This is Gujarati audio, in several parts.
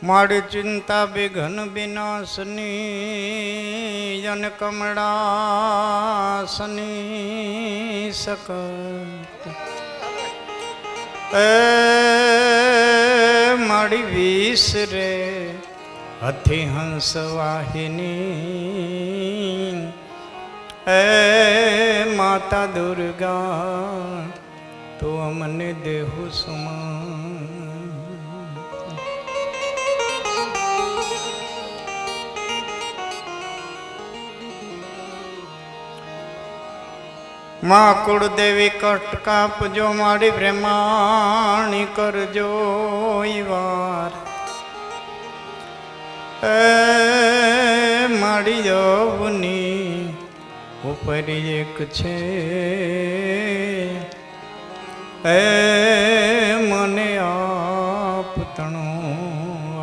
મારી ચિંતા બેઘન વિનાશની જન કમળાસની સકત મારી વિસ રે હથી હંસ વાહિની માતા દુર્ગા તો અમને દેહુ સુમા માં કુળદેવી કષ્ટ કાપજો મારી પ્રેમાણી કરજો વાર મારી યવની ઉપર એક છે મને આપ તણો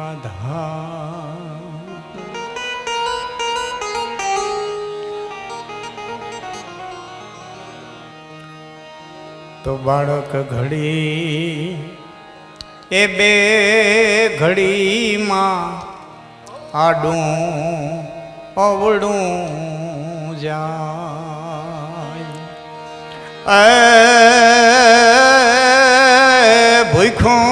આધાર તો બાળક ઘડી એ બે ઘડીમાં આડું અવળું જાય ભૂખું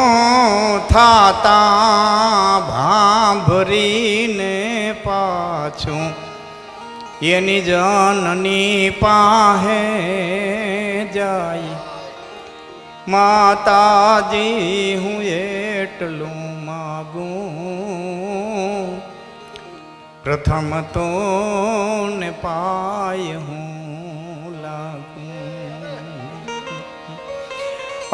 થાતા ભાંભરીને પાછું એની જનની પાસે જાય માતાજી હું એટલું માગું પ્રથમ તો ને પાય હું લાગું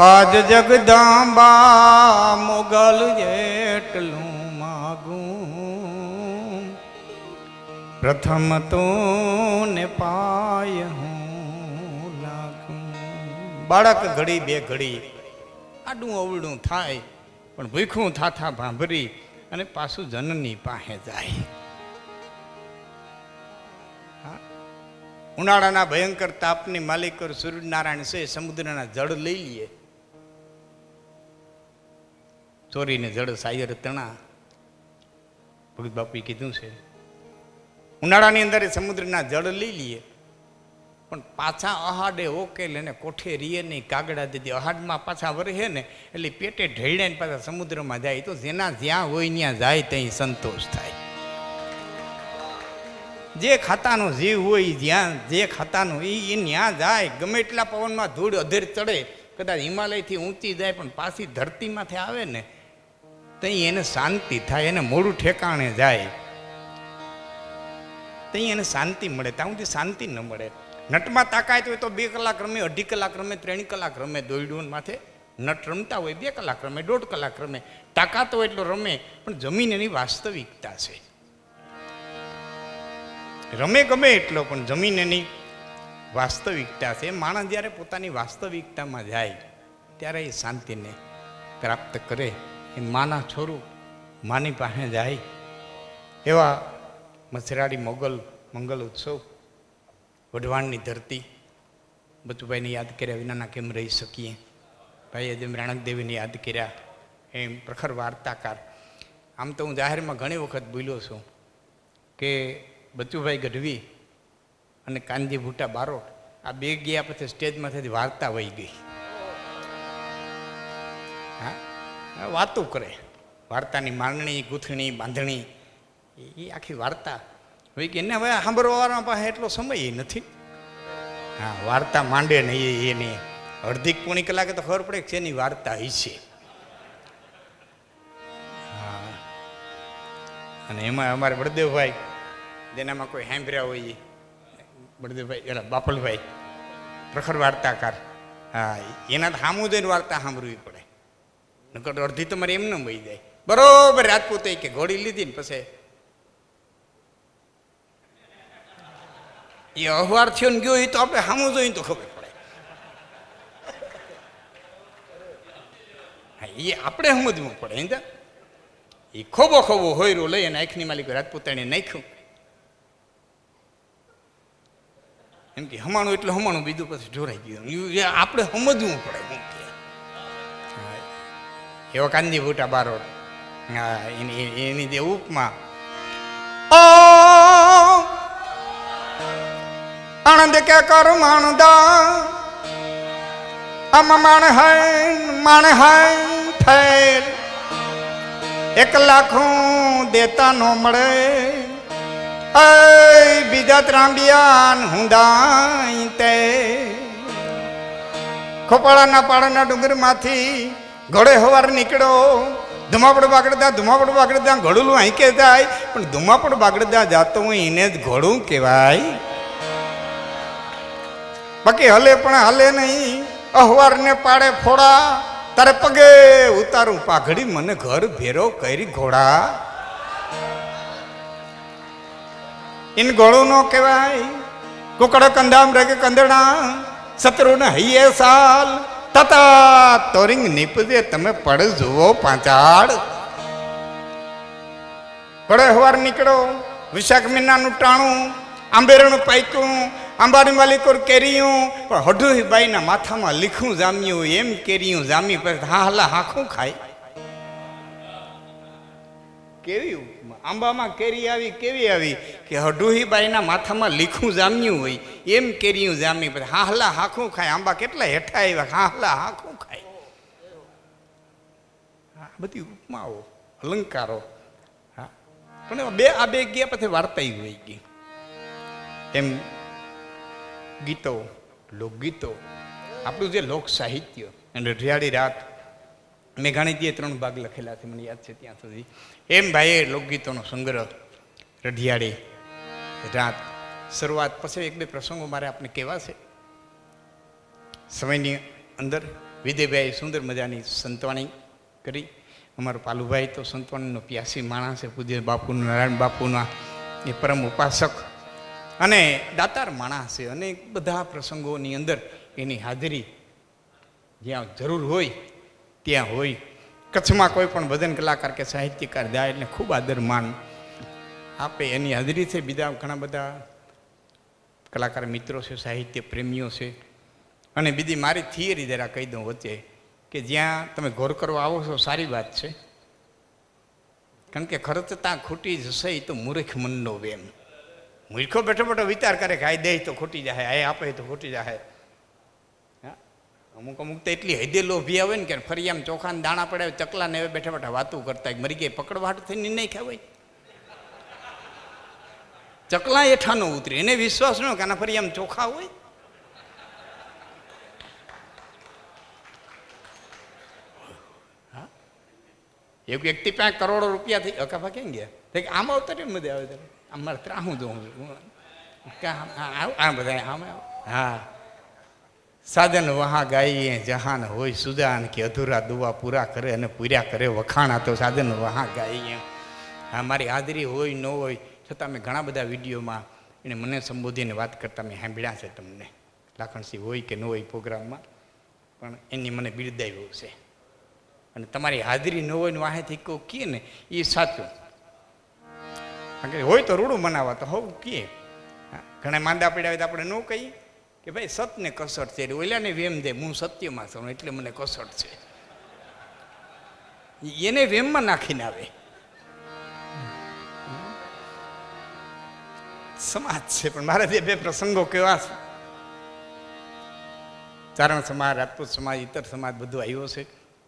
આજ જગદંબા મોગલ એટલું માગું પ્રથમ તો ને પાય હું બાળક ઘડી બે ઘડી આડું અવળું થાય પણ ભૂખું થાથા ભાંભરી અને પાછું જનની પાસે જાય. ઉનાળાના ભયંકર તાપની માલિક સૂર્યનારાયણ છે સમુદ્રના જળ લઈ લઈએ ચોરીને જળ સાયર તણા ભગત બાપુએ કીધું છે ઉનાળાની અંદર સમુદ્રના જળ લઈ લઈએ પણ પાછા અહાડે ઓકેલ એને કોઠે રીએ નહીં કાગડા દીધી અહાડમાં પાછા વરહે ને એટલે પેટે ઢળ્યા ને પાછા સમુદ્રમાં જાય તો જેના જ્યાં હોય ત્યાં જાય ત્યાં સંતોષ થાય. જે ખાતાનો જીવ હોય જ્યાં જે ખાતાનો એ ત્યાં જાય ગમે એટલા પવનમાં ધૂળ અધેર ચડે કદાચ હિમાલયથી ઊંચી જાય પણ પાછી ધરતીમાંથી આવે ને ત્યાં એને શાંતિ થાય એને મોડું ઠેકાણે જાય ત્યાં એને શાંતિ મળે ત્યાં સુધી શાંતિ ન મળે. નટમાં તાકાત હોય તો 2 કલાક રમે 2.5 કલાક રમે 3 કલાક રમે દોયડું માથે નટ રમતા હોય 2 કલાક રમે 1.5 કલાક રમે તાકાત હોય એટલો રમે પણ જમીન એની વાસ્તવિકતા છે રમે ગમે એટલો પણ જમીન એની વાસ્તવિકતા છે. માણસ જ્યારે પોતાની વાસ્તવિકતામાં જાય ત્યારે એ શાંતિને પ્રાપ્ત કરે એ માના છોરું માની પાસે જાય. એવા મસરાડી મોગલ મંગલ ઉત્સવ વઢવાણની ધરતી બચુભાઈને યાદ કર્યા વિનાના કેમ રહી શકીએ. ભાઈએ જેમ રાણકદેવીને યાદ કર્યા એમ પ્રખર વાર્તાકાર. આમ તો હું જાહેરમાં ઘણી વખત બોલ્યો છું કે બચુભાઈ ગઢવી અને કાનજી ભૂટા બારોટ આ બે ગયા પછી સ્ટેજમાંથી વાર્તા વહી ગઈ. હા વાતો કરે વાર્તાની માંગણી ગૂંથણી બાંધણી એ આખી વાર્તા હોય કે એને હવે સાંભળવાના પાસે એટલો સમય નથી. હા વાર્તા માંડે નહીં એની અડધી પોણી કલાકે તો ખબર પડે છે એની વાર્તા હશે. હા અને એમાં અમારે બળદેવભાઈ જેનામાં કોઈ સાંભળ્યા હોય બળદેવભાઈ એલા બાપલભાઈ પ્રખર વાર્તાકાર. હા એના તો સામું જઈને વાર્તા સાંભળવી પડે નકર અડધી તમારે એમને વહી જાય. બરોબર રાજપૂતે કે ઘોડી લીધી ને પછી એ અહવાર થયો ને ગયો એ તો આપણે સામું જોઈને તો ખબર પડે. હા એ આપણે સમજવું પડે એ એ ખોબો ખોબો હોયરો લઈ અને આંખની માલિક રાજપૂતાણે નાખ્યું એમ કે હમાણું એટલે હમાણું બીજું પછી ઢોરાઈ ગયું. આપણે સમજવું પડે. એવો કાંદી બુટા બારોટ. હા, એની જે ઉપમા આનંદ કે કર માણદા આમ માણ હાય ફેર 1 લાખ દેતા નો મળે બીજા ત્રાંબિયાન હુંદાઈ તે ખોપાળાના પાડાના ડુંગરમાંથી ઘોડે હવાર નીકળ્યો. ધુમાપડ બાગડતા ઘોડુલું હાંકે જાય, પણ ધુમાપડ બાગડતા જાતો હું એને જ ઘોડું કહેવાય. બાકી હલે પણ હાલે નહીં. અહવાર ને પાડે ફોડા, તારે પગે ઉતારું પાઘડી, મને ઘર ભેરો કરી ઘોડા. ઇન ઘોડું નો કહેવાય. કુકડો કંધામ રે કે કંદડા શત્રુ ને હૈયે સાલ તતા તોરિંગ નીપજે તમે પડ જુઓ પાંચાડ. ઘોડે હવાર નીકળો. વિશાખ મહિનાનું ટાણું, આંબેરણું પાક્યું, આંબાની માલિકોર કેરીયું, પણ હઢુભાઈના માથામાં લીખું જામ્યું. એમ કેરીયું જામી પછી હાલા હાખું ખાય. કેવી આંબામાં કેરી આવી, કેવી આવી કે હઢુહીબાઈના માથામાં લીખું જામ્યું હોય એમ કેરીયું જામી પછી હાહલા હાખું ખાય. આંબા કેટલા હેઠા આવ્યા, હાહલા હાખું ખાય. હા, બધી ઉપમાઓ, અલંકારો. હા, પણ આ બે ગયા પછી વાર્તા હોય ગઈ. એમ ગીતો, લોકગીતો, આપણું જે લોક સાહિત્ય અને રઢિયાળી રાત, મેઘાણીજીએ 3 ભાગ લખેલા છે, મને યાદ છે ત્યાં સુધી. એમ ભાઈએ લોકગીતોનો સંગ્રહ રઢિયાળી રાત. શરૂઆત પછી 1-2 પ્રસંગો મારે આપને કહેવા છે. સમયની અંદર વિજયભાઈ સુંદર મજાની સંતવાણી કરી. અમારો પાલુભાઈ તો સંતવાણીનો પ્યાસી માણસ છે, પૂજ્ય બાપુના, નારાયણ બાપુના એ પરમ ઉપાસક અને દાતાર માણસ છે. અને બધા પ્રસંગોની અંદર એની હાજરી જ્યાં જરૂર હોય ત્યાં હોય. કચ્છમાં કોઈ પણ ભજન કલાકાર કે સાહિત્યકાર જાય એટલે ખૂબ આદર માન આપે. એની હાજરી છે. બીજા ઘણા બધા કલાકાર મિત્રો છે, સાહિત્ય પ્રેમીઓ છે. અને બીજી મારી થિયરી જરા કહી દઉં વચ્ચે કે જ્યાં તમે ગોર કરવા આવો છો સારી વાત છે, કારણ કે ખર્ચતા ખૂટી જશે એ તો મૂર્ખ મનનો વેમ. મૂર્ખો બેઠો બેઠો વિચાર કરે કે આ દે તો ખૂટી જાય, આ આપે તો ખૂટી જાય. અમુક તો એટલી હૈદે લોભી આવે ને કે ફરી આમ ચોખાને દાણા પડે, ચકલા ને બેઠા બેઠા વાતું કરતા મરી ગઈ પકડવાટ થઈને નહીં ખાવાય. ચકલા એઠા નો ઉતરે, એને વિશ્વાસ ન કે આના ફરી આમ ચોખા હોય. એક વ્યક્તિ પાસે કરોડો રૂપિયા થઈ અકાફા ક્યાં ગયા? આમ આવતા ને મજા આવે. આમ મારે ત્રાહું જોઉં આ બધા આમ. હા, સાધન વહા ગાઈએ જહાન હોય સુજાન કે અધૂરા દુવા પૂરા કરે અને પૂર્યા કરે વખાણા તો સાધન વહા ગાઈએ. હા, મારી હાજરી હોય ન હોય છતાં મેં ઘણા બધા વિડીયોમાં એને મને સંબોધીને વાત કરતા મેં સાંભળ્યા છે તમને. લાખણસિંહ હોય કે ન હોય પ્રોગ્રામમાં, પણ એની મને બિરદાવ્યું છે. અને તમારી હાજરી ન હોય ને વાહેથી કહું કહે ને એ સાચું. કારણ કે હોય તો રૂડું બનાવવા તો હોવું કહે. ઘણા માંદા પડ્યા હોય તો આપણે ન કહીએ કે ભાઈ સતને કસટ છે, ઓલાને વેમ દે હું સત્યમાં છું એટલે મને કસટ છે. એને વેમમાં નાખીને આવે. સમાજ છે. પણ મારે જે 2 પ્રસંગો કેવા છે, ચારણ સમાજ, રાજપૂત સમાજ, ઇતર સમાજ બધું આવ્યો છે.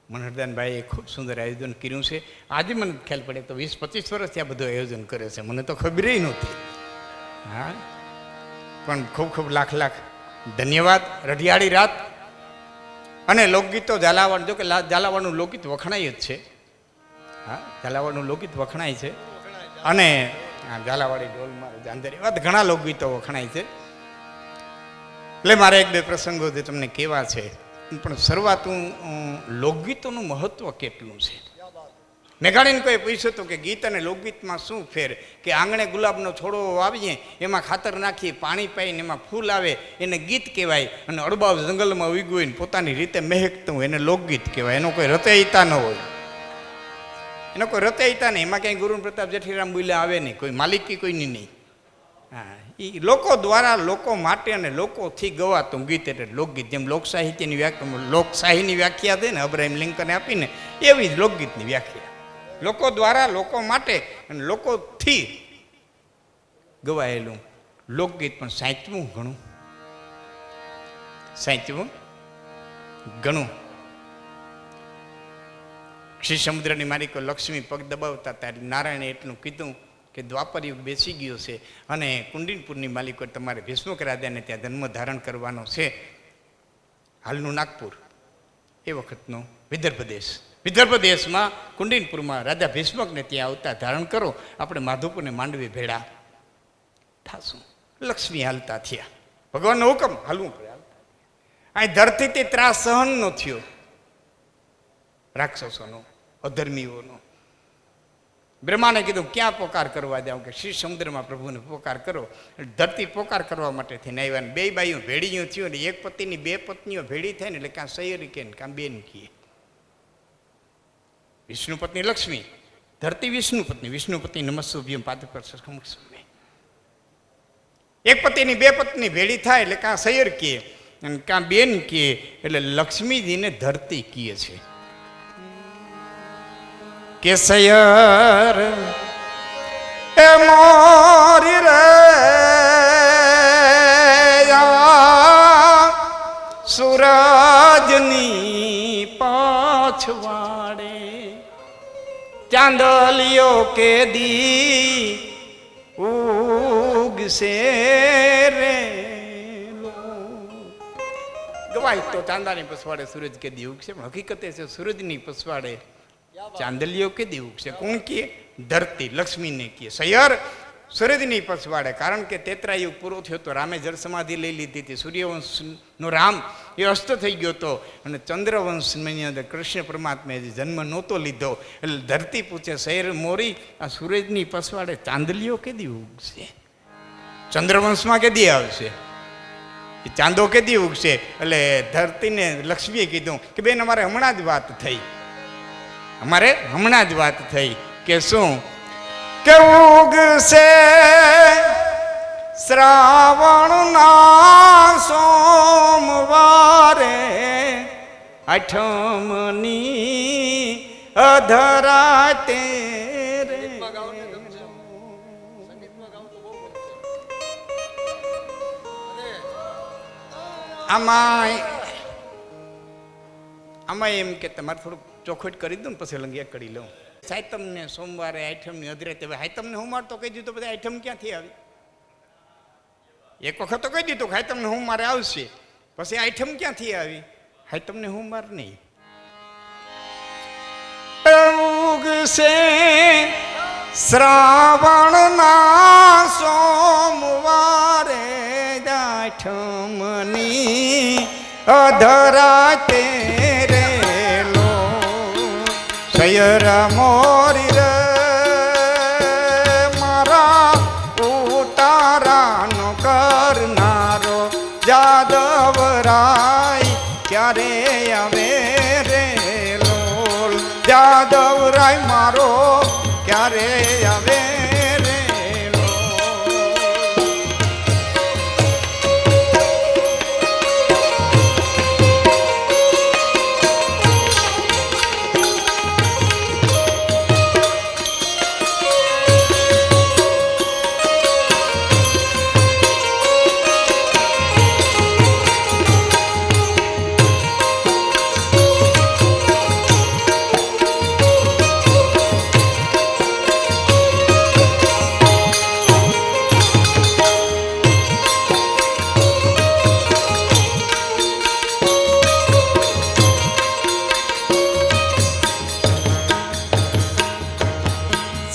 મનહરદાનભાઈએ ખૂબ સુંદર આયોજન કર્યું છે. આજે મને ખ્યાલ પડે તો 20-25 વર્ષથી આ બધું આયોજન કરે છે, મને તો ખબર નહોતી. હા, પણ ખૂબ ખૂબ લાખ લાખ ધન્યવાદ. રઢિયાળી રાત અને લોકગીતો ઝાલાવાડ, જો કે ઝાલાવાડનું લોકગીત વખણાય જ છે. હા, ઝાલાવાડનું લોકગીત વખણાય છે. અને ઝાલાવાડી ઢોલમાં જાંદર એવા ઘણા લોકગીતો વખણાય છે. એટલે મારે 1-2 પ્રસંગો જે તમને કહેવા છે. પણ શરૂઆત લોકગીતોનું મહત્વ કેટલું છે. મેઘાણીને કોઈ પૂછ્યું હતું કે ગીત અને લોકગીતમાં શું ફેર? કે આંગણે ગુલાબનો છોડો વાવીએ, એમાં ખાતર નાખીએ, પાણી પાઈને એમાં ફૂલ આવે, એને ગીત કહેવાય. અને અડબાવ જંગલમાં ઉગ્યું હોય ને પોતાની રીતે મહેકતું હોય એને લોકગીત કહેવાય. એનો કોઈ રચયિતા ન હોય, એનો કોઈ રચયિતા નહીં. એમાં ક્યાંય ગુરુ પ્રતાપ જેઠીરામ બોલ્યા આવે નહીં, કોઈ માલિકી કોઈની નહીં. હા, એ લોકો દ્વારા લોકો માટે અને લોકોથી ગવાતું ગીત એટલે લોકગીત. જેમ લોકસાહિત્યની લોકશાહીની વ્યાખ્યા છે ને અબ્રાહિમ લિંકને આપીને, એવી જ લોકગીતની વ્યાખ્યા. લોકો દ્વારા લોકો માટે અને લોકોથી ગવાયેલું લોકગીત. પણ સાચવું ઘણું, સાચવું ઘણું. ક્ષીર સમુદ્રની માલિકો લક્ષ્મી પગ દબાવતા ત્યારે નારાયણે એટલું કીધું કે દ્વાપર યુગ બેસી ગયો છે અને કુંડિનપુરની માલિકો તમારે ભીષ્મક રાજાને ત્યાં જન્મ ધારણ કરવાનો છે. હાલનું નાગપુર એ વખતનો વિદર્ભ દેશ. વિદર્ભ દેશમાં કુંડિનપુરમાં રાજા ભીષ્મકને ત્યાં આવતા ધારણ કરો, આપણે માધવપુરને માંડવી ભેળા થાશું. લક્ષ્મી હાલતા થયા, ભગવાનનો હુકમ હાલવું પડે. અહીં ધરતીથી ત્રાસ સહન ન થયો રાક્ષસોનો, અધર્મીઓનો. બ્રહ્માને કીધું ક્યાં પોકાર કરવા જાવ? કે ક્ષીર સમુદ્રમાં પ્રભુને પોકાર કરો. ધરતી પોકાર કરવા માટે થઈને આવ્યા. બે બાઈઓ ભેળીઓ થયું ને એક પતિની બે પત્નીઓ ભેળી થાય ને એટલે કાં સૈયરી કે કાં બેન કીએ. વિષ્ણુ પત્ની લક્ષ્મી, ધરતી વિષ્ણુ પત્ની. વિષ્ણુ પત્ની નમસ્તુભ્યમ પાદુકર સમક્ષમે. એક પતિની બે પત્ની ભેળી થાય એટલે કાં સૈયર કીએ અને કાં બેન કીએ. એટલે લક્ષ્મીજીને ધરતી કીએ છે કે સૈયર એ મોરી રે સૂરજની પાછવાડે ચાંદલિયો કે દી ઉગશે રે. ગવાય તો ચાંદાની પસવાડે સૂરજ કે દી ઉગશે, પણ હકીકતે છે સૂરજની પસવાડે ચાંદલિયો કે દી ઉગશે. કોણ કહે? ધરતી લક્ષ્મીને કહે. સૈયર સૂરજની પસવાડે. કારણ કે તેત્રાયુગ પૂરો થયો તો રામે જળ સમાધિ લઈ લીધી હતી. સૂર્યવંશનો રામ એ અસ્ત થઈ ગયો હતો અને ચંદ્રવંશની અંદર કૃષ્ણ પરમાત્માએ જન્મ નહોતો લીધો. એટલે ધરતી પૂછે સૈયર મોરી આ સૂરજની પસવાડે ચાંદલિયો કે દી ઉગશે? ચંદ્રવંશમાં કે દી આવશે? એ ચાંદો કે દી ઉગશે? એટલે ધરતીને લક્ષ્મીએ કીધું કે બેન અમારે હમણાં જ વાત થઈ, અમારે હમણાં જ વાત થઈ કે શું કે ઉગશે શ્રાવણના સોમવારે આઠમની અધરાતે રે. આમાં એમ કે તમારે થોડુંક ચોખવટ કરી દઉં ને પછી લંગિયા કરી લઉં. સાયતમને સોમવારે આઈટમની અધરાતે. હવે આઈટમને હું તો કહી દીધું, બધા આઈટમ ક્યાંથી આવી? એક વખત તો કહી દીધું કે તમને હું મારે આવશે, પછી આઈટમ ક્યાંથી આવી? આઈટમને હું માર નહીં. ઉગશે શ્રાવણના સોમવારે આઠમની અધરાતે રેલો સૈયર મોરી રે મારા ઉતારાનો કરનારો જાદવરાય ક્યારે આવે રે લોલ. જાદવરાય મારો ક્યારે આવે રે લોલ.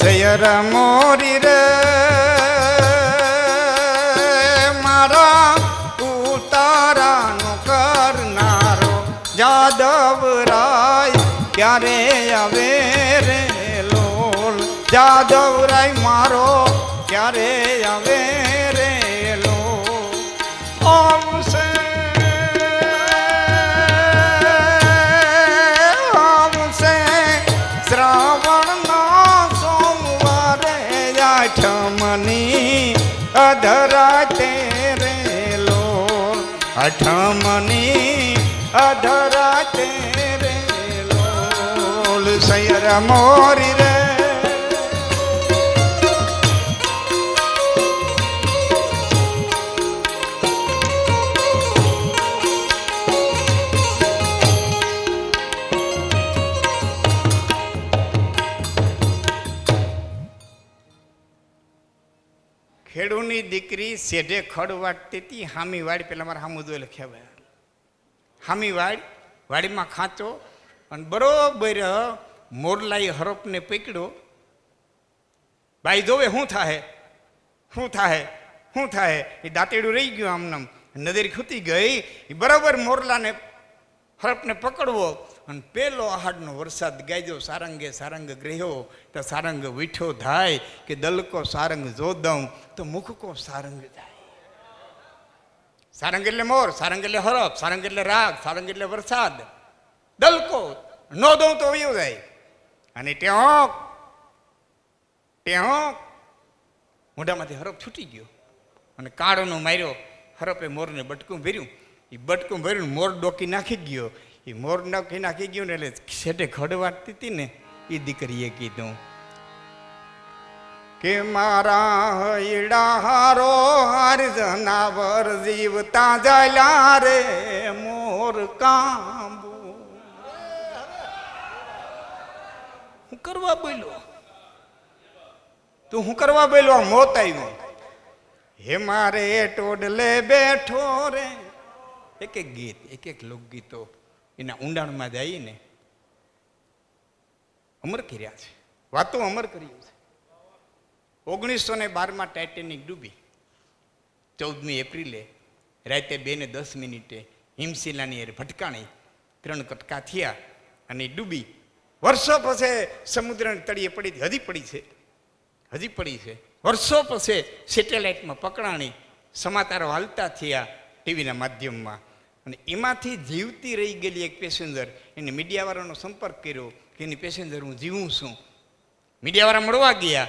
સૈયર મોરી રે મારા ઉતારાનો કરનારો જાદવરાય ક્યારે આવે રે લોલ. જાદવરાય મારો ક્યારે આવે રે લોલ. આવશે આવશે શ્રાવણ આઠમની અધ અઠમની અધરા તેરે લોલ સૈર મોરી રે. ખેડૂની દીકરી સેઢે ખડ વાટતી હતી. હામી વાડી, પેલા મારા હામું જોઈ લખ્યા હામી વાડીમાં ખાંચો અને બરોબર મોરલાઈ હરપને પકડ્યો. બાઈ જોવે શું થાય શું થાય શું થાય, એ દાંતેડું રહી ગયું આમનામ, નજર ખૂતી ગઈ. એ બરાબર મોરલાને હરપને પકડવો અને પેલો આહાડનો વરસાદ ગાયજો. સારંગે સારંગ ગ્રહ્યો તો સારંગ વીઠો થાય કે દલકો સારંગ જો દઉં તો મુખકો સારંગ જાય. સારંગ એટલે મોર, સારંગ એટલે હરપ, સારંગ એટલે રાગ, સારંગ એટલે વરસાદ. દલકો ન દઉં તો વયો જાય. અને ટેહોક ટેહોક મોઢામાંથી હરપ છૂટી ગયો અને કાળોનો માર્યો. હરપે મોરને બટકું ભર્યું. એ બટકું ભર્યું, મોર ડોકી નાખી ગયો. એ મોર ડોકી નાખી ગયું ને એટલે છેટે ખડ વાટતી હતી ને એ દીકરીએ કીધું કે મારા હૈડા હારો હાર જનાવર જીવતા જાલ્યા રે મોર કાંબુ. હું કરવા બોલ્યો તું, હું કરવા બોલ્યો? મોત આવ્યું. હે મારે ટોડલે બેઠો રે. એક એક ગીત, એક એક લોકગીતો એના ઊંડાણમાં જઈને અમર કર્યા છે, વાતો અમર કર્યું છે. 1912 ટાઇટેનિક ડૂબી. 14મી એપ્રિલે રાતે 2:10 હિમશિલાની ભટકાણી. 3 કટકા થયા અને ડૂબી. વર્ષો પછી સમુદ્રની તળિયે પડી, હજી પડી છે, હજી પડી છે. વર્ષો પછી સેટેલાઇટમાં પકડાણી. સમાચારો હાલતા થયા ટીવીના માધ્યમમાં. અને એમાંથી જીવતી રહી ગયેલી એક પેસેન્જર, એને મીડિયાવાળાનો સંપર્ક કર્યો કે એની પેસેન્જર હું જીવું છું. મીડિયાવાળા મળવા ગયા.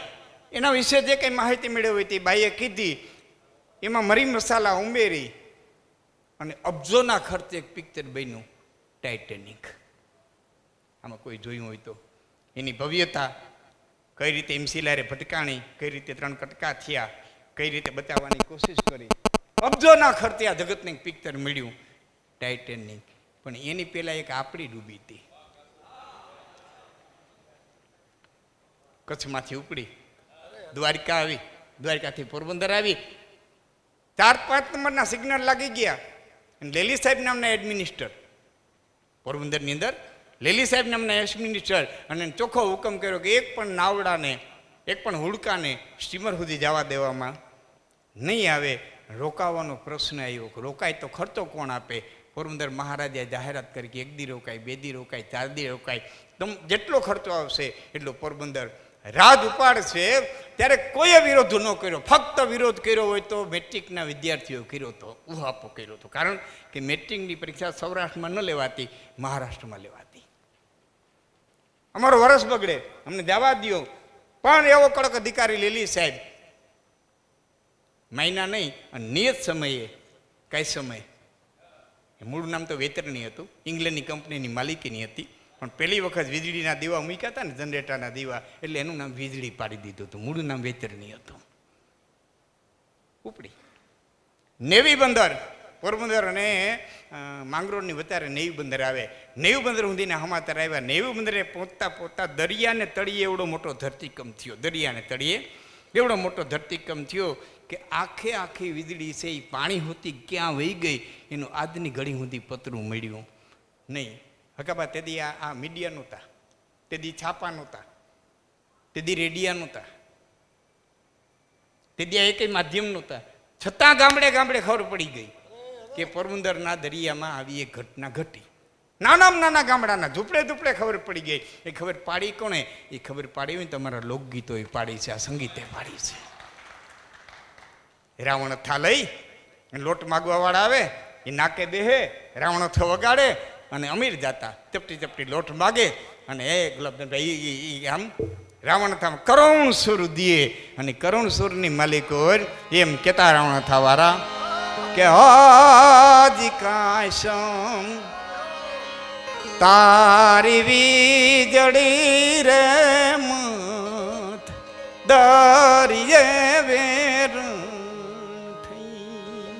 એના વિશે જે કંઈ માહિતી મેળવી હતી બાઈએ કીધી. એમાં મરી મસાલા ઉમેરી અને અબજોના ખર્ચે એક પિક્ચર બન્યું ટાઇટેનિક. આમાં કોઈ જોયું હોય તો એની ભવ્યતા, કઈ રીતે હિમશિલારે ભટકાણી, કઈ રીતે 3 કટકા થયા, કઈ રીતે બતાવવાની કોશિશ કરી. અબજોના ખર્ચે આ જગતને એક પિક્ચર મળ્યું ટાઇટેનિક. પણ એની પહેલા એક આપણી ડૂબી હતી. કચ્છમાંથી ઉપડી દ્વારકા આવી, દ્વારકાથી પોરબંદર આવી. 4-5 નંબરના સિગ્નલ લાગી ગયા. લેલી સાહેબ નામના એડમિનિસ્ટર, પોરબંદરની અંદર લેલી સાહેબ નામના એડમિનિસ્ટર, અને ચોખ્ખો હુકમ કર્યો કે એક પણ નાવડાને, એક પણ હુડકાને સ્ટીમર સુધી જવા દેવામાં નહીં આવે. રોકાવાનો પ્રશ્ન આવ્યો. રોકાય તો ખર્ચો કોણ આપે? પોરબંદર મહારાજાએ જાહેરાત કરી કે 1 દી રોકાય, 2 દી રોકાય, 4 દી રોકાય, જેટલો ખર્ચો આવશે એટલો પોરબંદર રાજ ઉપાડ છે. ત્યારે કોઈએ વિરોધ ન કર્યો. ફક્ત વિરોધ કર્યો હોય તો મેટ્રિકના વિદ્યાર્થીઓ કર્યો હતો, ઉહાપો કર્યો હતો. કારણ કે મેટ્રિકની પરીક્ષા સૌરાષ્ટ્રમાં ન લેવાતી, મહારાષ્ટ્રમાં લેવાતી. અમારો વરસ બગડે, અમને જવા દો. પણ એવો કડક અધિકારી લેલી સાહેબ મહિના નહીં અને નિયત સમયે, કઈ સમય, મૂળ નામ તો વેતરણી હતું, ઇંગ્લેન્ડની કંપનીની માલિકીની હતી. પણ પહેલી વખત વીજળીના દીવા મૂક્યા હતા ને, જનરેટરના દીવા, એટલે એનું નામ વીજળી પાડી દીધું હતું. મૂળ નામ વેતરણી હતું. ઉપડી નેવી બંદર, પોરબંદર અને માંગરોળની વચ્ચે નેવી બંદર આવે. નેવી બંદર સુધીના સમાચાર આવ્યા. નેવી બંદરે પહોંચતા પહોંચતા દરિયાને તળિયે એવડો મોટો ધરતીકંપ થયો. દરિયાને તળિયે એવડો મોટો ધરતીકંપ થયો કે આખે આખી વીજળી છે એ પાણી હોતી ક્યાં વહી ગઈ એનું આજની ઘડી સુધી પતરું મળ્યું નહીં. હકાબા તેદી આ મીડિયા નહોતા, તેદી છાપા નહોતા, તેદી રેડિયા નહોતા, તેદી આ એકય માધ્યમ નહોતા. છતાં ગામડે ગામડે ખબર પડી ગઈ કે પોરબંદરના દરિયામાં આવી એક ઘટના ઘટી. નાના ગામડાના ઝૂંપડે ઝૂંપડે ખબર પડી ગઈ. એ ખબર પાડી કોણે? એ ખબર પાડી હોય તમારા લોકગીતો એ પાડી છે, આ સંગીતે પાડી છે. રાવણ થા લઈ લોટ માગવા વાળા આવે, એ નાકે બેહે, રાવણ થ વગાડે અને અમીર જાતા ચપટી ચપટી લોટ માગે અને એ ગુલાબભાઈ આમ રાવણ થા કરુણ સુર દીએ અને કરુણ સુરની માલિકો એમ કેતા રાવણ થા વાળા કે કાશમ તારી વીજળી રે મત દરિયે વેરણ થઈ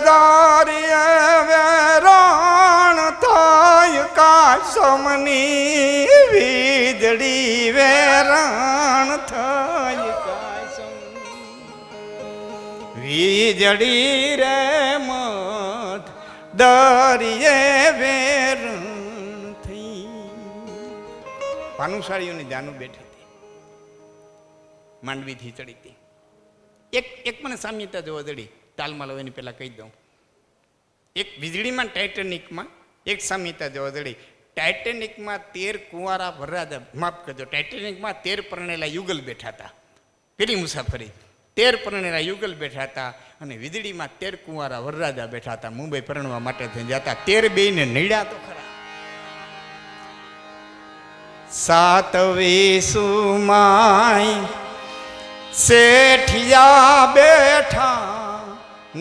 દરિયે વેરણ થાય કાશમની વીજળી વેરણ થાય કાશમ વીજળી રે મત દરિયે વેરણ થઈ. ભાનુશાળીઓની જાનું બેઠી હતી, માંડવીથી ચડી હતી. એક મને સામ્યતા જોવા જડી, તાલમાં લો એની પહેલા કહી દઉં. એક વીજળીમાં ટાઇટેનિકમાં એક સામ્યતા જોવા જડી. ટાઇટેનિકમાં 13 કુંવારા વરરાજા, માફ કરજો, ટાઇટેનિકમાં 13 પરણેલા યુગલ બેઠા હતા. પેલી મુસાફરી 13 પરણેલા યુગલ બેઠા હતા અને વીજળીમાં 13 કુંવારા વરરાજા બેઠા હતા. મુંબઈ પરણવા માટે થઈ જતા. 13 બેયને નડ્યા તો ખરા. 7 વેસુમાય શેઠિયા બેઠા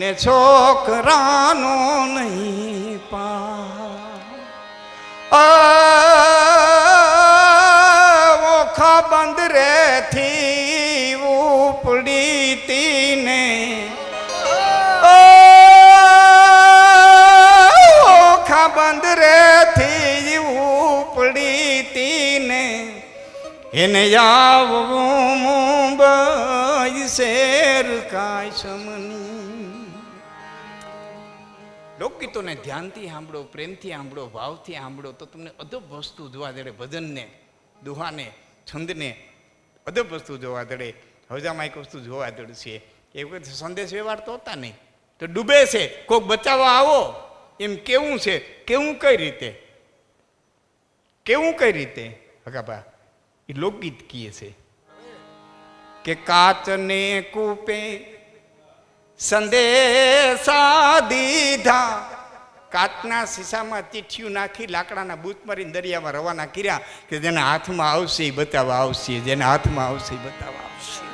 ને છોકરાનો નહીં પા ઓખા બંધ રેથી ઉપડી તીને ઓખા બંધ રેથી ઉપડી તીને એને આવવું મુંબઈ શેર કાશમની. લોકગીતોને ધ્યાનથી સાંભળો, પ્રેમથી સાંભળો, ભાવથી સાંભળો તો તમને અદબ વસ્તુ જોવા જડે. ભજનને, દુહાને, છંદને અદબ વસ્તુ જોવા જડે. હજામાં એક વસ્તુ જોવા જડશે. એ વખત સંદેશ વ્યવહાર તો હોતા નહીં, તો ડૂબે છે, કોઈક બચાવવા આવો એમ કેવું છે. કેવું કઈ રીતે? કેવું કઈ રીતે? હગાબા એ લોકગીત કીએ છે કે કાચને કૂપે સંદેશા દીધા, કાચના શીશામાં ચીઠિયું નાખી લાકડાના બૂચ મારીને દરિયામાં રવાના કર્યા કે જેના હાથમાં આવશે એ બતાવવા આવશે, જેના હાથમાં આવશે એ બતાવવા આવશે.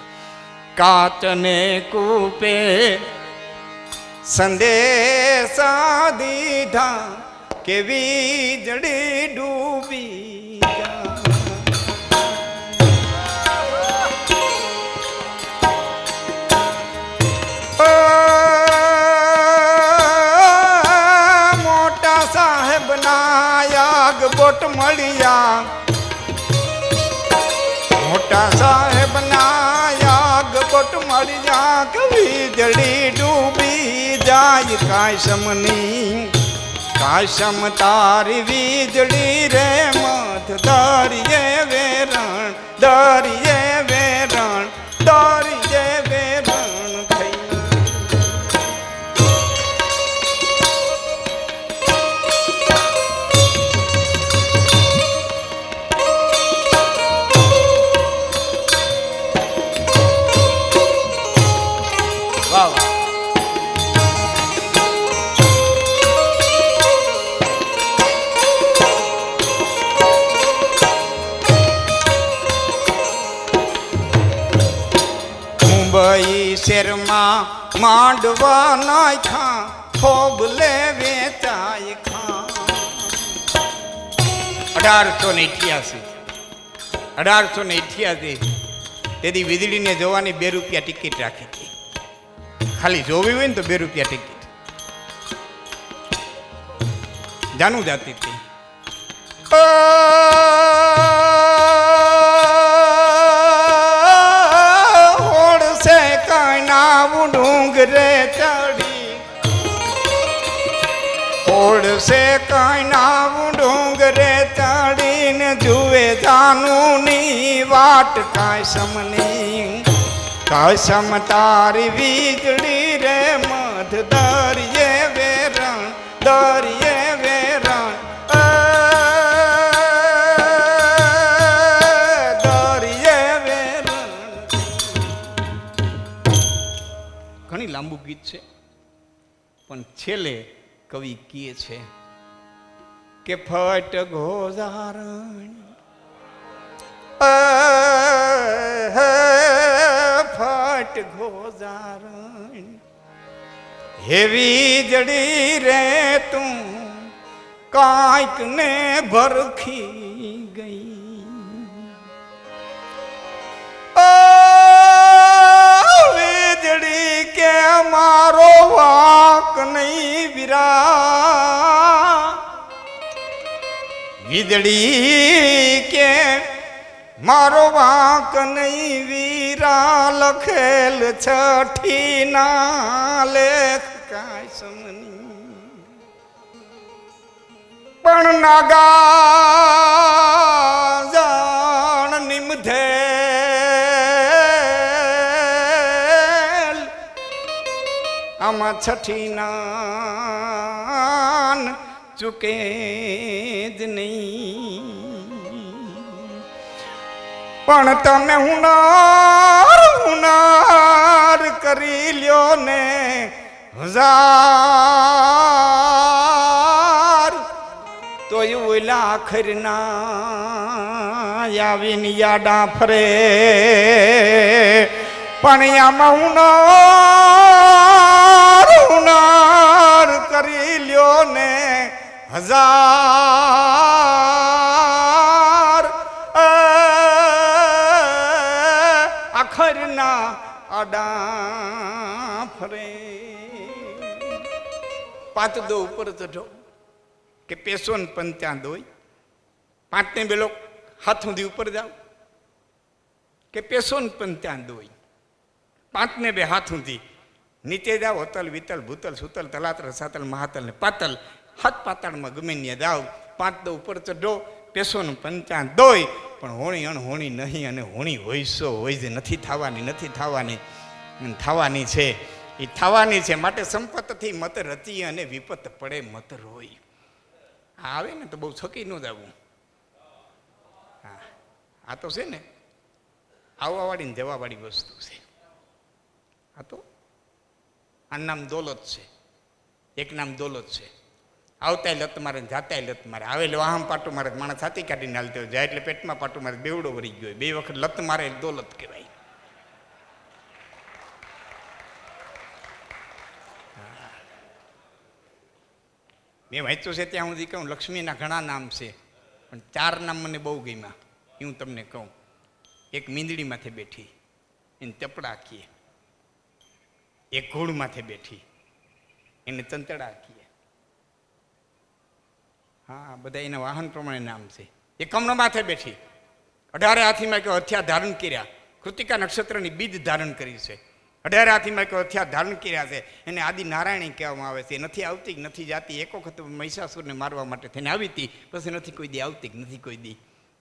કાચને કૂપે સંદેશા દીધા કે વીજળી ડૂબી જા. બોટ મળ્યા, મોટા સાહેબ ના બોટ મળ્યા કે વીજળી ડૂબી જાય કાશમની. કાશમ તારી વીજળી રે મત દરિયે વેરણ દરિયે વેરણ દરિયે વેરણ થઈ. મુંબઈ શેરમાં માંડવા નાખ્યા, ખોબલે વેચાય ખા. 1888 તેથી વીજળીને જોવાની 2 રૂપિયા ટિકિટ રાખી હતી. ખાલી જોવી હોય ને તો 2 રૂપિયા ટિકિટ. જાનું જાતી હતી. હોડશે કાયના ડુંગરે ચડી, હોડશે કાયના ડુંગરે ચડીને જુએ જાનુની વાટ કાશમની. કાશમ તારી વીજળી રે મધ દરિયે વેરણ દરિયે વેરણ દરિયે વેરણ. ઘણી લાંબુ ગીત છે પણ છેલ્લે કવિ કહે છે કે ફટ ગોઝારણ ફટ ગોઝારણ હે વીજળી રે તું કાંઈક ને ભરખી ગઈ, ઓ વીજળી કે મારો વાંક નહીં વીરા, વીજળી કે મારો વાંક નહીં વીરા, લખેલ છઠ્ઠી ના લેખ કાંઈ સમની, પણ નાગા જાણ નિમધેલ આમાં છઠ્ઠી ના ચૂકે જ નહીં, પણ તમે હુનાર કરી લ્યો ને હજાર, તો ઓલા આખરના આવીને યાડા ફરે, પણ આમાં હુનાર કરી લ્યો ને હજાર, આખરના આડા ફરે. પાત દો ઉપર ચઢો કે પેસો ને પંચાં દોય, પાંચને બેલો હાથ સુધી ઉપર જાઓ કે પેસો ને પંચાં દોય, પાંચને બે હાથ સુધી નીચે જાઓ, અતલ વિતલ ભૂતલ સુતલ તલાતલ સાતલ મહાતલ ને પાતલ, હાથ પાતાળમાં ગમે ત્યાં જાઓ, પાંચ દો ઉપર ચઢો, પેસો ને પંચાં દોય, પણ હોણી અણહોણી નહીં, અને હોણી હોઈશો હોય જે નથી થવાની, નથી થવાની, થવાની છે એ થવાની છે. માટે સંપતથી મત રચી અને વિપત પડે મત રોય. આવે ને તો બહુ છકી ન જવું. હા, આ તો છે ને આવવાવાળી ને જવાવાળી વસ્તુ છે. આ તો આ નામ દોલત છે, એક નામ દોલત છે. આવતાય લત મારે જાતાય લત મારે, આવે એટલે વાહમ પાટું મારે, માણસ છાતી કાઢીને હાલતો જાય એટલે પેટમાં પાટું મારે, બેવડો વળી ગયો, બે વખત લત મારે દોલત કહેવાય. મેં વાંચ્યું છે ત્યાં સુધી કહું, લક્ષ્મીના ઘણા નામ છે, પણ 4 નામ મને બહુ ગમ્યા, એ હું તમને કહું. એક મીંદડી માથે બેઠી એને ચપડા કીએ, એક ઘોડ માથે બેઠી એને ચંચડા કીએ. હા, બધા એના વાહન પ્રમાણે નામ છે. એક કમનો માથે બેઠી, 18 હાથીમાં કે હથિયાર ધારણ કર્યા, કૃતિકા નક્ષત્રની બીજ ધારણ કરી છે. 18 હાથીમાં કે હથિયાર ધારણ કર્યા છે, એને આદિ નારાયણી કહેવામાં આવે છે. નથી આવતી નથી જાતી, એક વખત મહિષાસુરને મારવા માટે થઈને આવી હતી, પછી નથી કોઈ દી આવતી નથી કોઈ દી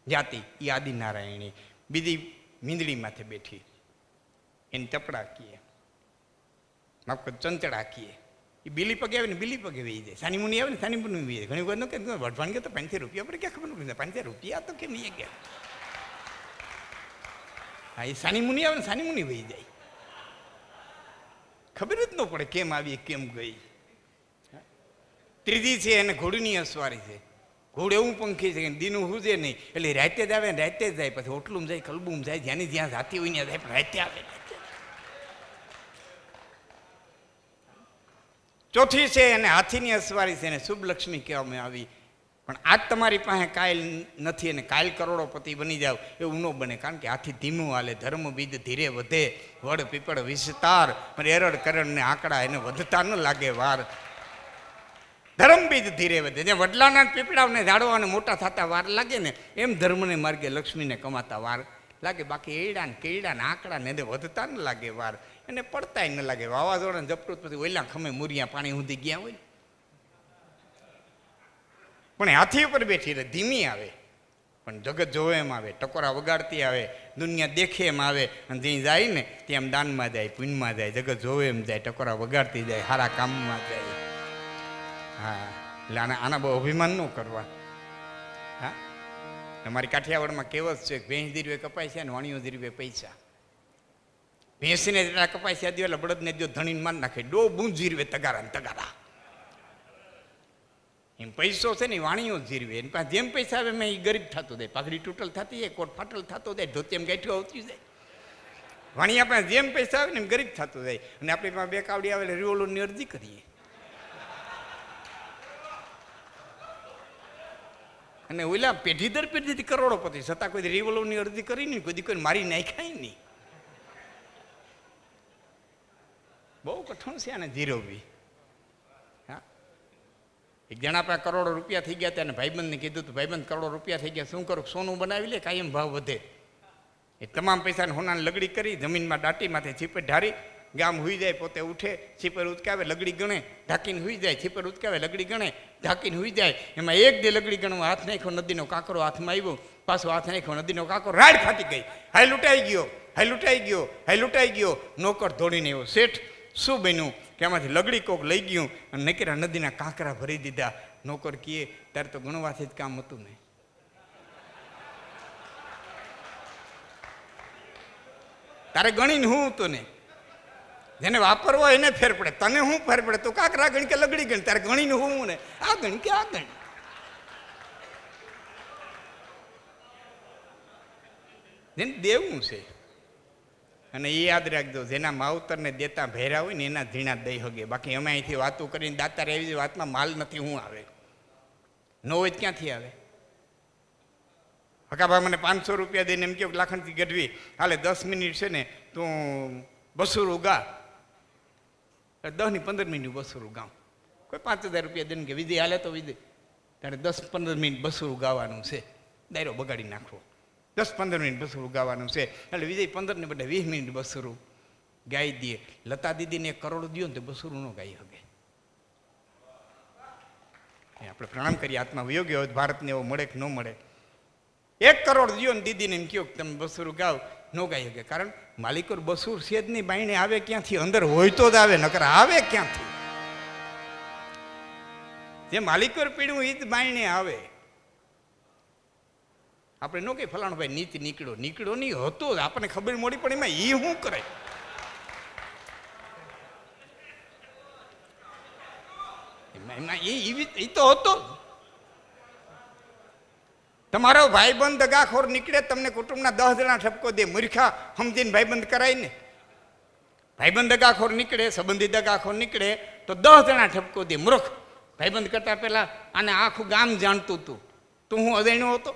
જાતી, એ આદિ નારાયણી. બીજી મીંદડી માથે બેઠી એને ચપડા કીએ, માફ કર ચંચડા કીએ. એ બીલી પગે આવે ને બીલી પગે વહી જાય, સાની મુની આવે ને સાની મુની વહી જાય. ઘણી વખત કે વઢવાણ ગયો તો 500 રૂપિયા પડે, ક્યાં ખબર નથી 500 રૂપિયા તો કેમ એ ગયા. હા, એ સાની મુની આવે ને સાની મુની વહી જાય, ખબર જ ન પડે કેમ આવી કેમ ગઈ. ત્રીજી છે એને ઘોડીની અસવારી છે. ઘોડ એવું પંખી છે કે દીનું હુજે નહીં, એટલે રાતે જ આવે ને રાતે જ જાય, પછી હોટલું જાય કલબુમ જાય, જ્યાંની જ્યાં જાતી હોય ત્યાં જાય, પણ રાતે આવે. ચોથી છે એને હાથીની અસવારી છે, એને શુભ લક્ષ્મી કહેવામાં આવી. પણ આજ તમારી પાસે કાયલ નથી અને કાયલ કરોડોપતિ બની જાવ એવું ન બને, કારણ કે હાથી ધીમું હાલે, ધર્મ બીજ ધીરે વધે, વડ પીપળ વિસ્તાર, પણ એરડ કરણ ને આંકડા એને વધતા ન લાગે વાર. ધર્મ બીજ ધીરે વધે, જે વડલાના પીપળાઓને ઝાડવાને મોટા થતા વાર લાગે ને, એમ ધર્મને માર્ગે લક્ષ્મીને કમાતા વાર લાગે. બાકી એડા ને કેડા ને આંકડા ને વધતા ન લાગે વાર, એને પડતાય ન લાગે. વાવાઝોડા જપરૂત પછી ઓલા ખમે મુરિયા પાણી સુધી ગયા હોય, પણ હાથી ઉપર બેઠી રહે, ધીમી આવે પણ જગત જોવે એમ આવે, ટકોરા વગાડતી આવે, દુનિયા દેખે એમ આવે, અને જ્યાં જાય ને ત્યાં દાનમાં જાય, પુણ્યમાં જાય, જગત જોવે એમ જાય, ટકોરા વગાડતી જાય, સારા કામમાં જાય. હા, એટલે આના બહુ અભિમાન ન કરવા. હા, અમારી કાઠિયાવાડમાં કહેવત છે કે ભેંસ દીરવે કપાય છે ને વાણીઓ દીરવે પૈસા. ભેંસને જેટલા કપાય છે એટલે બળદને જો ધણીને માર નાખે, ડો બૂંદ જીરવે તગારા ને તગારા. એમ પૈસો છે ને વાણીઓ જીરવે, એની પાસે જેમ પૈસા આવે એમ એ ગરીબ થતો જાય, પાઘડી તૂટલ થતી જાય, કોટ ફાટલ થતો જાય, ધોતી એમ ગાંઠું આવતી જાય. વાણી આપણે જેમ પૈસા આવે ને એમ ગરીબ થતું જાય. અને આપણી પાસે 2 કાવડી આવે એટલે રિવોલ્વરની અરજી કરીએ. અને ઓલા પેઢી દર પેઢીથી કરોડોપતિ છતાં કોઈ રિવોલ્વરની અરજી કરી નહીં, કોઈ મારી નાખાય નહીં. બહુ કઠણ છે આને જીરવવી. હા, એક જણા પાસે કરોડો રૂપિયા થઈ ગયા હતા અને ભાઈબંધને કીધું હતું, ભાઈબંધ કરોડો રૂપિયા થઈ ગયા, શું કરું? સોનું બનાવી લે, કાયમ ભાવ વધે. એ તમામ પૈસાને હોનાને લગડી કરી જમીનમાં દાટીમાંથી છીપર ઢારી, ગામ હુઈ જાય, પોતે ઉઠે, છીપર ઉચકાવે, લગડી ગણે, ઢાંકીને હુઈ જાય, છીપર ઉચકાવે, લગડી ગણે, ઢાંકીને હુઈ જાય. એમાં એક દે લગડી ગણવા હાથ નાખ્યો, નદીનો કાંકરો હાથમાં આવ્યો, પાછો હાથ નાખ્યો, નદીનો કાંકરો રાડ ફાટી ગઈ. હાય લૂંટાઈ ગયો, હાય લૂંટાઈ ગયો, હાય લૂંટાઈ ગયો. નોકર દોડીને એવો, શેઠ શું બન્યું? કે આમાંથી લગડી કોક લઈ ગયું અને નકરા નદીના કાંકરા ભરી દીધા. નોકર કહે, ત્યારે તો ગણવાથી જ કામ હતું ને. તારે ગણીને હું હતું ને, જેને વાપરવો એને ફેર પડે, તને શું ફેર પડે? તો કાંકરા ગણ કે લગડી ગણ, તારે ગણીને હું ને આ ગણ કે આ ગણ. જેને દેવું છે. અને એ યાદ રાખજો, જેના માવતરને દેતા ભેરા હોય ને એના ઝીણા દઈ હગે. બાકી અમે અહીંથી વાતો કરીને દાતા રહેવી, વાતમાં માલ નથી, હું આવે ન હોય ક્યાંથી આવે? હકાભા મને 500 રૂપિયા દઈને એમ કહો લાખણથી ગઢવી, હાલે 10 મિનિટ છે ને તું બસુરું ગા. 10 ની 15 મિનિટ બસુરું ગામ. કોઈ 5000 રૂપિયા દઈને કે વિજય હાલે તો વિજય તારે 10-15 મિનિટ બસુરું ગાવાનું છે, દાયરો બગાડી નાખવો. 10-15 મિનિટ બસુરું ગાવાનું છે એટલે વિજય 15 ને બદલે 20 મિનિટ બસુરું ગાઈ દે. લતા દીદીને 1 કરોડ દો ને તો બસુરું ન ગાઈ શકે. આપણે પ્રણામ કરીએ, આત્મા વિયોગ્ય હોય ભારતને એવો મળે કે ન મળે. 1 કરોડ દો ને દીદીને એમ કહો કે તમે બસુરું ગાવ, ન ગાઈ શકે. કારણ માલિકોર બસુર સેજની બાયણે આવે ક્યાંથી? અંદર હોય તો જ આવે, નકર આવે ક્યાંથી? જે માલિકોર પીડ્યું એ જ બાયણે આવે. આપણે ન કઈ ફલાણો ભાઈ નીતિ નીકળ્યો નહીં હતો, આપણને ખબર મળી પણ એમાં એ શું કરે? એમાં એ તો હતો. તમારો ભાઈબંધ દગાખોર નીકળે, તમને કુટુંબના 10 જણા ઠપકો દે, મૂર્ખા સમજીને ભાઈબંધ કરાય ને. ભાઈબંધ દગાખોર નીકળે, સંબંધી દગાખોર નીકળે તો 10 જણા ઠપકો દે, મૂર્ખ. ભાઈબંધ કરતા પહેલા આને આખું ગામ જાણતું હતું, તું હું અજાણ્યો હતો?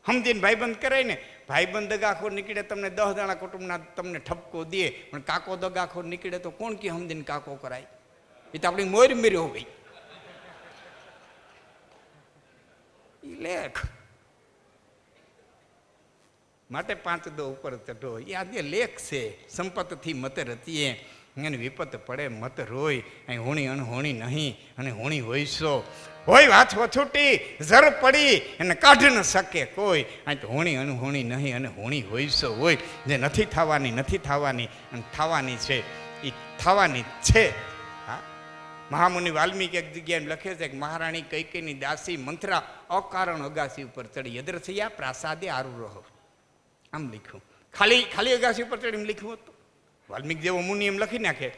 સમજીને ભાઈબંધ કરાય ને. ભાઈબંધ દગાખોર નીકળે, તમને 10 જણા કુટુંબના તમને ઠપકો દે, પણ કાકો દગાખોર નીકળે તો કોણ કે સમજીને કાકો કરાય? એ તો આપણી મોર મેર્યો હોય. લેખ માટે 5 દો ઉપર ચઢો, એ આજે લેખ છે. સંપતથી મત રતીએ અને વિપત પડે મત રોય. અહીં હોણી અણહોણી નહીં અને હોણી હોઈશો. હોય વાત વછૂટી ઝર પડી એને કાઢ ન શકે કોઈ. અહીં તો હોણી અણહોણી નહીં અને હોણી હોઈશો હોય. જે નથી થવાની અને થવાની છે એ થવાની છે. હા, મહામુનિ વાલ્મીકી એક જગ્યાએ લખે છે કે મહારાણી કૈકેયીની દાસી મંથરા અકારણ અગાસી ઉપર ચડી યદ્રથયા પ્રાસાદે આરુરોહ. આમ લખ્યું, ખાલી અગાસી ઉપર ચડી એમ લખ્યું હતું. વાલ્મીકી જેવો મુનિ એમ લખી નાખે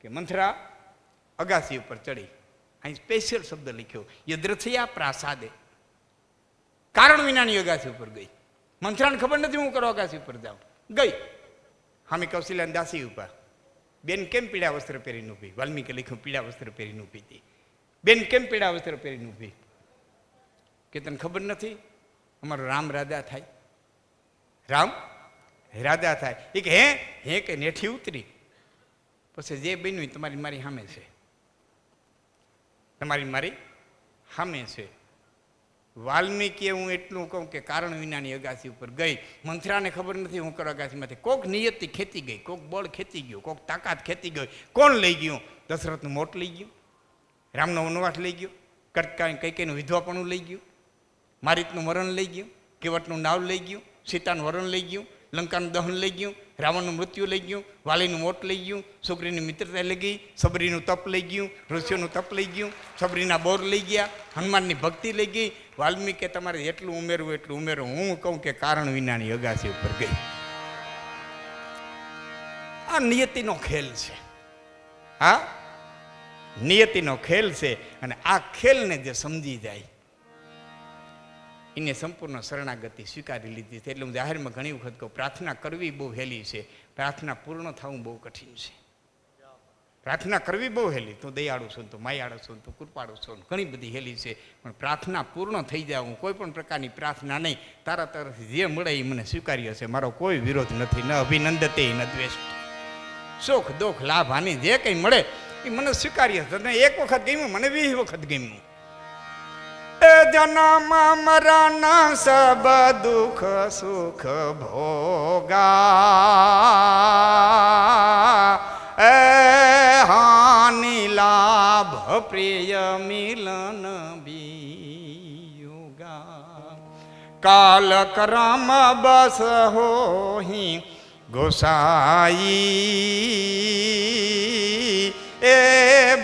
કે મંથરા અગાસી ઉપર ચડી. અહીં સ્પેશિયલ શબ્દ લખ્યો યદ્રથયા પ્રાસાદે, કારણ વિનાની અગાસી ઉપર ગઈ. મંથરાને ખબર નથી હું કરો અગાસી ઉપર જાઉં, ગઈ. હામી કૌશલ્યાની દાસી ઉપર. બેન કેમ પીળા વસ્ત્ર પહેરીને ઊભી? વાલ્મીકી લખ્યું પીળા વસ્ત્ર પહેરીને ઊભી હતી. બેન કેમ પીળા વસ્ત્ર પહેરીને ઊભી? કે તને ખબર નથી અમારો રામ રાજા થાય? રામ રાજા થાય એ કે હે કે નેઠી ઉતરી. પછી જે બન્યું તમારી મારી સામે છે, તમારી મારી સામે છે. વાલ્મીકીએ હું એટલું કહું કે કારણ વિનાની અગાસી ઉપર ગઈ. મંથરાને ખબર નથી હું કરો અગાસીમાંથી. કોક નિયતિ ખેતી ગઈ, કોક બળ ખેતી ગયું, કોક તાકાત ખેતી ગઈ. કોણ લઈ ગયું? દશરથનું મોટ લઈ ગયું, રામનો વનવાસ લઈ ગયો, કૈકેયીનું વિધવાપણું લઈ ગયું, મારીતનું મરણ લઈ ગયું, કેવટનું નાવ લઈ ગયું, સીતાનું વરણ લઈ ગયું, લંકાનું દહન લઈ ગયું, રાવણનું મૃત્યુ લઈ ગયું, વાલીનું મોત લઈ ગયું, છોકરીની મિત્રતા લઈ ગઈ, સબરીનું તપ લઈ ગયું, ઋષિઓનું તપ લઈ ગયું, સબરીના બોર લઈ ગયા, હનુમાનની ભક્તિ લઈ ગઈ. વાલ્મીકે તમારે એટલું ઉમેરવું એટલું ઉમેરવું. હું કહું કે કારણ વિનાની અગાસી ઉપર ગઈ. આ નિયતિનો ખેલ છે. હા, નિયતિનો ખેલ છે. અને આ ખેલને જે સમજી જાય એને સંપૂર્ણ શરણાગતિ સ્વીકારી લીધી છે. એટલે હું જાહેરમાં ઘણી વખત કહું, પ્રાર્થના કરવી બહુ હેલી છે, પ્રાર્થના પૂર્ણ થવું બહુ કઠિન છે. પ્રાર્થના કરવી બહુ હેલી, તું દયાળુ છું, તું માયાળુ છું, તું કૃપાળુ છું, ઘણી બધી હેલી છે. પણ પ્રાર્થના પૂર્ણ થઈ જાય, હું કોઈ પણ પ્રકારની પ્રાર્થના નહીં, તારા તરફથી જે મળે એ મને સ્વીકાર્ય છે, મારો કોઈ વિરોધ નથી, ન અભિનંદતે ન દ્વેષ. સુખ દુઃખ લાભ હાનિ જે કંઈ મળે એ મને સ્વીકાર્ય છે. તને એક વખત ગમ્યું, મને 20 વખત ગમ્યું. એ જન્મ મરણ સબ દુઃખ સુખ ભોગા, એ હાનિ લાભ પ્રિય મિલન વિયોગા. કાલ કરમ બસ હોહી ગોસાઈ, એ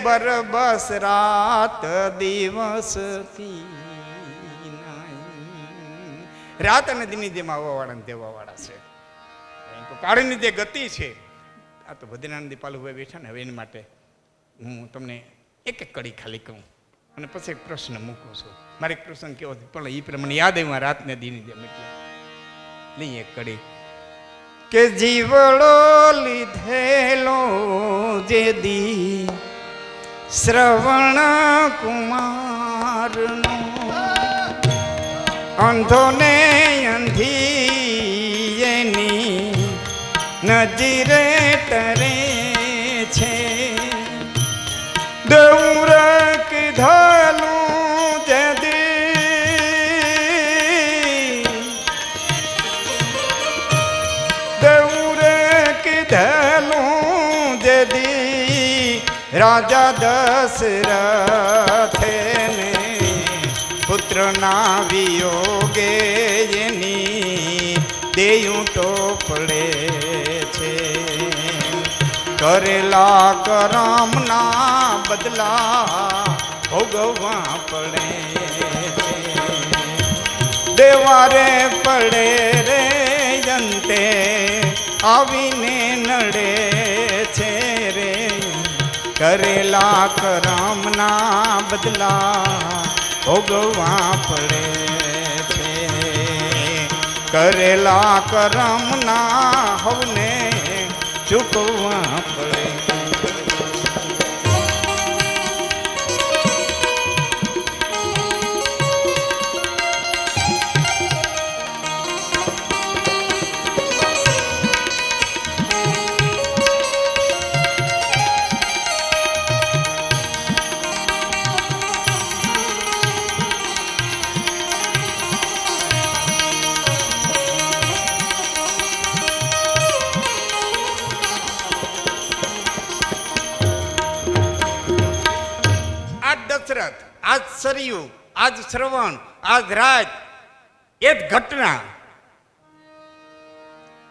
બરબસ રાત દિવસ રાત અને દિની જેમ આવવાવાળા ને દેવાવાળા છે. કાળની જે ગતિ છે, આ તો ભદ્રનાથ દીપાલુભાઈ બેઠા ને, હવે એની માટે હું તમને એક એક કડી ખાલી કહું અને પછી એક પ્રશ્ન મૂકું છું. મારે એક પ્રસંગ કેવો પણ એ પ્રમાણે યાદ આવ્યું, રાતને દિની જેમ એટલે લઈ એક કડી કે જીવડો લીધેલો જે દી શ્રવણ કુમારનો, અંધો ને અંધી એની નજીરે તરે છે. દૌર કીધેલું જે દી, દૌર કીધેલું જે દી રાજા દશરથે ને પુત્રના વિયોગે એની દેયું તો પડે છે. કરેલા કરમના બદલા ભોગવવા પડે છે. દેવારે પડે રે જંતે આવીને નડે છે રે. કરેલા કરમના બદલા ભોગવવા પડે છે. કરેલા કરમના હવને ચૂકવવા પડે. દશરથ, આજ સરયુ, આજ શ્રવણ, આજ રાત, એ જ ઘટના.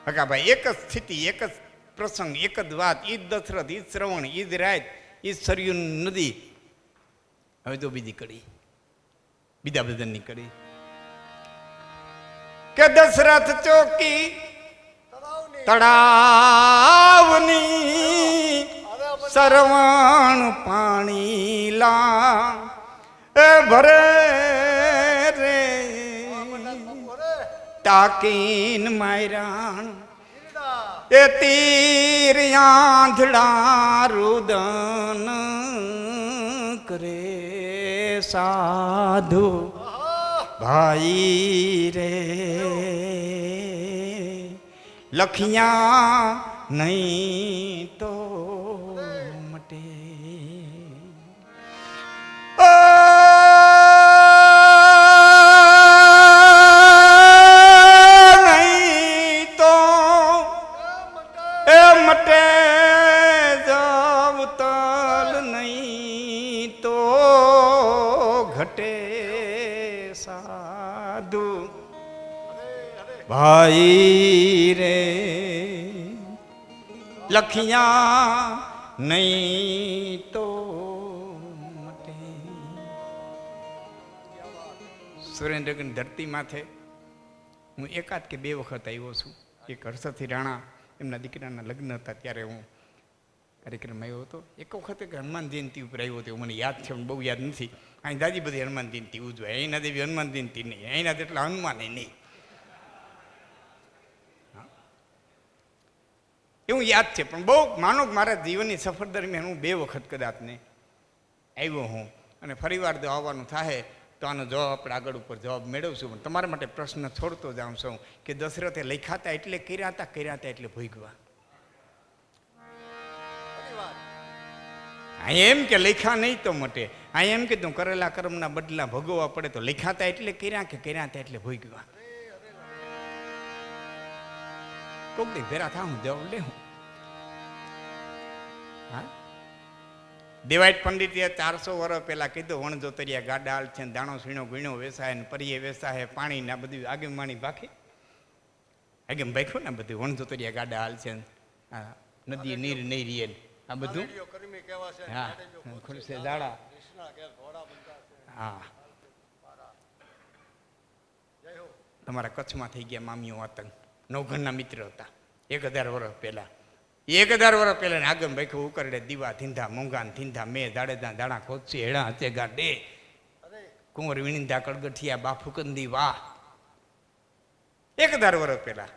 ભાઈ એક જ સ્થિતિ, એક જ પ્રસંગ, એક જ વાત, ઈ જ દશરથ, ઈ જ શ્રવણ, ઈ જ રાત, ઈ જ સરયુ નદી. હવે તો બીજી કડી, બીજા બધાની કડી કે દશરથ ચોકી તળાવની સરવણ પાણી લા એ ભરે રે તાકીન માયરાણ એ તીર આંધળા રુદન કરે સાધુ ભાઈ રે લખિયા નહીં તો મટે. નહીં તો એ મટે જવ તલ નહીં તો ઘટે સાધુ ભાઈ રે લખિયા નહીં તો મટે. સુરેન્દ્રગઢ ધરતી માથે હું એકાદ કે બે વખત આવ્યો છું. એક હર્ષથી રાણા એમના દીકરાના લગ્ન હતા ત્યારે હું કાર્યક્રમ આવ્યો હતો. એક વખત હનુમાન જયંતિ ઉપર આવ્યો હતો, મને યાદ છે, બહુ યાદ નથી. અહીં દાદી બધી હનુમાન જયંતિ ઉજવાય, અહીંના દેવી હનુમાન જયંતિ નહીં, અહીંના તેટલા હનુમાન નહીં. એવું યાદ છે. પણ બહુ માનો કે મારા જીવનની સફર દરમિયાન હું 2 વખત કદાચ ને આવ્યો હું, અને ફરી વાર જો આવવાનું થાય તો આનો જવાબ આપણે આગળ ઉપર જવાબ મેળવશું. પણ તમારા માટે પ્રશ્ન છોડતો જાઉં છું કે દશરથે લખ્યા એટલે કર્યા હતા એટલે ભોગવા. અહીં એમ કે લખ્યા નહીં તો મટે, અહીં એમ કીધું કરેલા કર્મના બદલા ભોગવવા પડે. તો લખાતા એટલે કર્યા કે કર્યા હતા એટલે ભોગવા. કોક દી ભેરા થા હું જવાબ લે હું. હા, દેવાયત પંડિતે 400 વર્ષ પહેલા કીધું વણજોતરિયા ગાડા હાલ છે, દાણો સીણો ગુણો વેસાય ને પરીએ વેસાય, પાણી ના બધું આગેમ માણી ભાખે આગેમ ભાખ્યું ને બધું વણજોતરિયા ગાડા હાલ છે, નદી નીર નહીં રીએ આ બધું. હા, ખુરશે દાડા. હા, તમારા કચ્છમાં થઈ ગયા મામીઓ આતંક. નવઘણના મિત્ર હતા 1000 વર્ષ પહેલા. 1000 વર્ષ પહેલા ને આગમ ભાઈ ઉકરડે દીવા ધીંધા મોંઘાન ધીંધા મેં દાડેદા દાણા ખોદસી હેડા હચે ગાડે કુંવર વિણીંધા કડગઠિયા બાફુકંદી વાહ. 1000 વર્ષ પહેલા.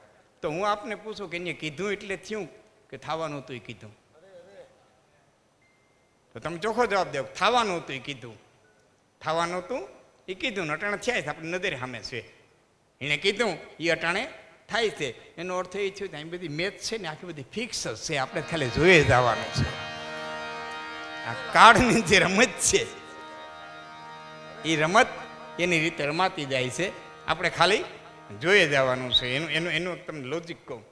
તો હું આપને પૂછું કે એને કીધું એટલે થયું કે થવાનું હતું એ કીધું? તો તમે ચોખ્ખો જવાબ દો. થવાનું હતું એ કીધું. થવાનું હતું એ કીધું. અટાણે થયા છે, આપણે નજરે સામે છે. એને કીધું એ અટાણે થાય છે. એનો અર્થ એ થયો કે અહીં બધી મેચ છે ને આખી બધી ફિક્સ જ છે, આપણે ખાલી જોઈએ જવાનું છે. આ કાર્ડની જે રમત છે એ રમત એની રીતે રમાતી જાય છે, આપણે ખાલી જોઈએ જવાનું છે. એનું તમને લોજિક કહું.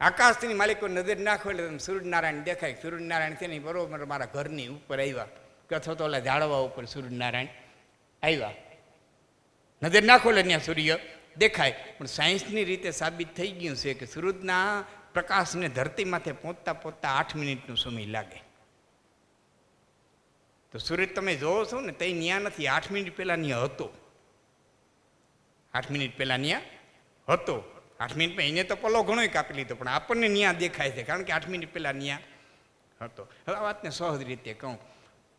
આકાશની માલિકો નજર નાખો એટલે તમે સૂર્યનારાયણ દેખાય. સૂર્યનારાયણ છે ને બરોબર મારા ઘરની ઉપર આવ્યા કે અથવા તો ઓલા ઝાડવા ઉપર સૂર્યનારાયણ આવ્યા. નજર નાખો એટલે ત્યાં સૂર્ય દેખાય. પણ સાયન્સની રીતે સાબિત થઈ ગયું છે કે સૂરજના પ્રકાશને ધરતી માથે પહોંચતા 8 મિનિટનો સમય લાગે. તો સૂરજ તમે જોવો છો ને તે ન્યા નથી, 8 મિનિટ પહેલા ન્યા હતો. 8 મિનિટ પહેલા ન્યા હતો. 8 મિનિટમાં એને તો પલો ઘણો કાપી લીધો, પણ આપણને ન્યા દેખાય છે કારણ કે 8 મિનિટ પહેલા ન્યા હતો. હવે આ વાતને સહજ રીતે કહું.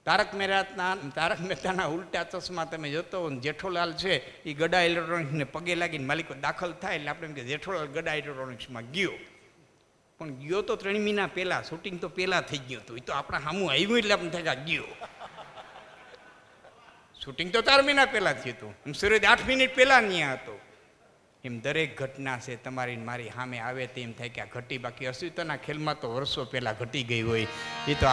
તારક મહેતાના ઉલટા ચશ્મા તમે જોતો હો, જેઠોલાલ છે એ ગડા ઇલેક્ટ્રોનિક્સને પગે લાગીને માલિકો દાખલ થાય એટલે આપણે એમ કે જેઠોલાલ ગડા ઇલેક્ટ્રોનિક્સમાં ગયો. પણ ગયો તો 3 મહિના પહેલા, શૂટિંગ તો પહેલા થઈ ગયું હતું. એ તો આપણા સામું આવ્યું એટલે આપણે થયા ગયો. શૂટિંગ તો 4 મહિના પહેલા થયું હતું. એમ સૂરજ 8 મિનિટ પહેલા ત્યાં હતો. એમ દરેક ઘટના છે તમારી મારી સામે આવે તેમ થાય કે આ ઘટી. બાકી અસ્તિત્વના ખેલમાં તો વર્ષો પહેલા ઘટી ગઈ હોય. એ તો